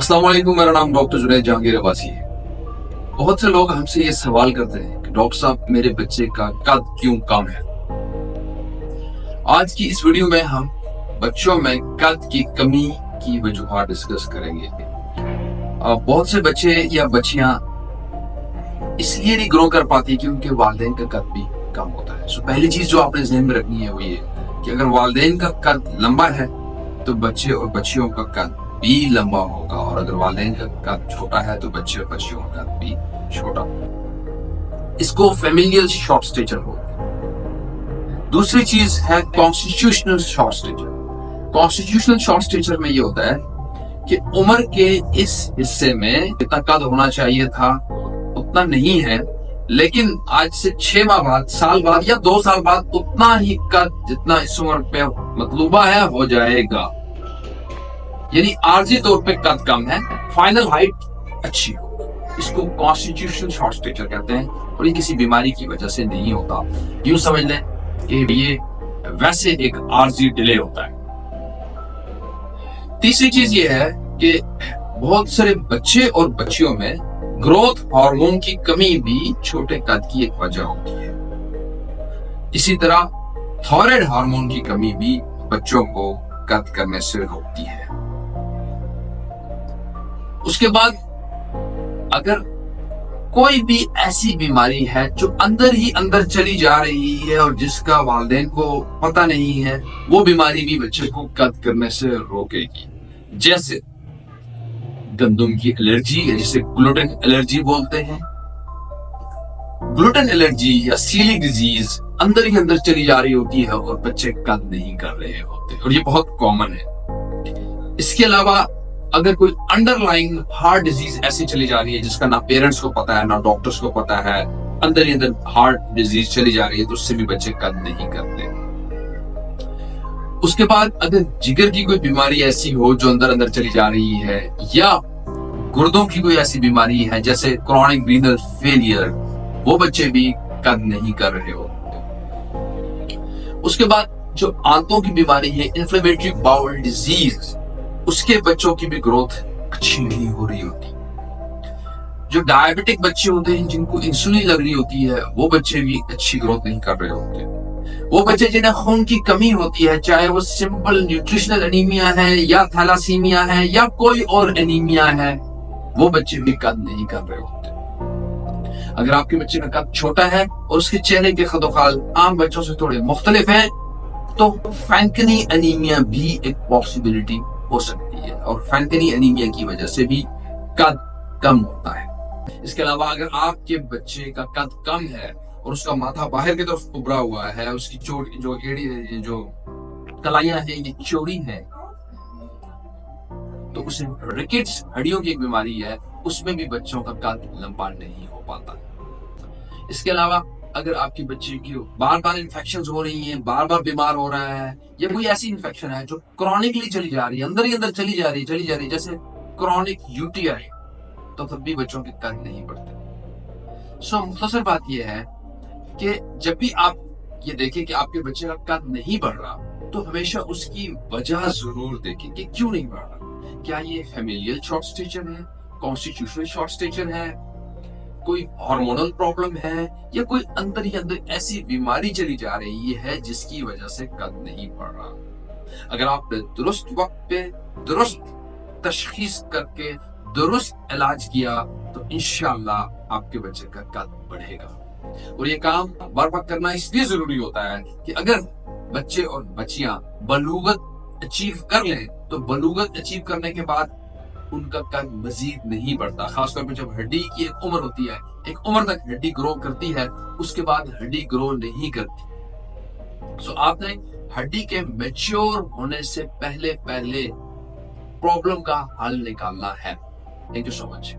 अस्सलाम वालेकुम, मेरा नाम डॉक्टर जुनैद जहांगीर अब्बासी है। बहुत से लोग हमसे ये सवाल करते हैं कि डॉक्टर साहब मेरे बच्चे का कद क्यों कम है। आज की इस वीडियो में हम बच्चों में कद की कमी की वजूहात डिस्कस करेंगे। बहुत से बच्चे या बच्चियां इसलिए नहीं ग्रो कर पाती कि उनके वालिदैन का कद भी कम होता है। सो पहली चीज जो आपने ज़हन में रखनी है वो ये कि अगर वालिदैन का कद लंबा है तो बच्चे और बच्चियों का कद भी लंबा होगा, और अगर वालिदैन का कद छोटा है तो बच्चे और बच्चियों का कद भी छोटा। इसको फैमिलियल शॉर्ट स्टेचर बोलते हैं। दूसरी चीज है constitutional short stature. Constitutional short stature में ये होता है कि उम्र के इस हिस्से में जितना कद होना चाहिए था उतना नहीं है, लेकिन आज से 6 माह बाद, साल बाद या 2 साल बाद उतना ही कद जितना इस उम्र पे मतलूबा है हो जाएगा। यानी आर्जी तौर पे कद कम है, फाइनल हाइट अच्छी हो। इसको कॉन्स्टिट्यूशनल शॉर्ट स्टेचर कहते हैं, और ये किसी बीमारी की वजह से नहीं होता। यूं समझ लें कि ये वैसे एक आर्जी डिले होता है। तीसरी चीज ये है कि बहुत सारे बच्चे और बच्चियों में ग्रोथ हार्मोन की कमी भी छोटे कद की एक वजह होती है। इसी तरह थायराइड हार्मोन की कमी भी बच्चों को कद करने से रोकती है। उसके बाद अगर कोई भी ऐसी बीमारी है जो अंदर ही अंदर चली जा रही है और जिसका वालिदैन को पता नहीं है, वो बीमारी भी बच्चे को कद करने से रोकेगी। जैसे गंदम की एलर्जी, जिसे ग्लूटेन एलर्जी बोलते हैं। ग्लूटेन एलर्जी या सीलिक डिजीज अंदर ही अंदर चली जा रही होती है और बच्चे कद नहीं कर रहे होते, और ये बहुत कॉमन है। इसके अलावा अगर कोई अंडरलाइंग हार्ट डिजीज ऐसी चली जा रही है जिसका ना पेरेंट्स को पता है ना डॉक्टर्स को पता है, अंदर ही अंदर हार्ट डिजीज चली जा रही है, तो उससे भी बच्चे कद नहीं करते। उसके बाद अगर जिगर की कोई बीमारी ऐसी हो जो अंदर अंदर चली जा रही है, या गुर्दों की कोई ऐसी बीमारी है जैसे क्रॉनिक रीनल फेलियर, वो बच्चे भी कद नहीं कर रहे हो। उसके बाद जो आंतों की बीमारी है, इन्फ्लेमेटरी बाउल डिजीज, उसके बच्चों की भी ग्रोथ अच्छी नहीं हो रही होती। जो डायबिटिक बच्चे होते हैं जिनको इंसुलिन लग रही होती है, वो बच्चे भी अच्छी ग्रोथ नहीं कर रहे होते। वो बच्चे जिन्हें खून की कमी होती है, चाहे वो सिंपल न्यूट्रिशनल एनीमिया है या थैलासीमिया है या कोई और एनीमिया है, वो बच्चे भी कद नहीं कर रहे होते। अगर आपके बच्चे का कद छोटा है और उसके चेहरे के खदोखाल आम बच्चों से थोड़े मुख्तलिफ हैं, तो फैंकनी एनीमिया भी एक पॉसिबिलिटी हो सकती है, और फैंकनी एनीमिया की वजह से भी कद कम होता है। इसके अलावा अगर आपके बच्चे का कद कम है और उसका माथा बाहर की तरफ उभरा हुआ है, उसकी चोट जो एड़ी जो कलाइयां हैं ये चौड़ी है, तो उसे रिकेट्स हड्डियों की एक बीमारी है, उसमें भी बच्चों का कद लंबा नहीं हो पाता। इसके अलावा अगर आपके बच्चे की बार बार इन्फेक्शंस हो रही हैं, बार बार बीमार हो रहा है, या कोई ऐसी इन्फेक्शन है जो क्रॉनिकली चली जा रही है, अंदर ही अंदर चली जा रही है, जैसे क्रॉनिक यूटीआई, तो तब भी बच्चों के कद नहीं बढ़ते। सो मुख्तसर बात यह है कि जब भी आप ये देखें कि आपके बच्चे का कद नहीं बढ़ रहा, तो हमेशा उसकी वजह जरूर देखें कि क्यों नहीं बढ़ रहा। क्या ये फैमिलियल शॉर्ट स्टेचर है, कॉन्स्टिट्यूशनल शॉर्ट स्टेचर है, कोई हार्मोनल प्रॉब्लम है, या कोई अंदर ही अंदर ऐसी बीमारी चली जा रही है जिसकी वजह से कद नहीं बढ़ रहा। अगर आपने दुरुस्त वक्त पे दुरुस्त तशखीस करके दुरुस्त इलाज किया तो इंशाअल्लाह आपके बच्चे का कद बढ़ेगा। और ये काम बार बार करना इसलिए जरूरी होता है कि अगर बच्चे और बच्चियां बलूगत अचीव कर लें, तो बलूगत अचीव करने के बाद उनका कद मजीद नहीं बढ़ता। खासतौर पर जब हड्डी की एक उम्र होती है, एक उम्र तक हड्डी ग्रो करती है, उसके बाद हड्डी ग्रो नहीं करती। सो आपने हड्डी के मैच्योर होने से पहले प्रॉब्लम का हल निकालना है। Thank you so much.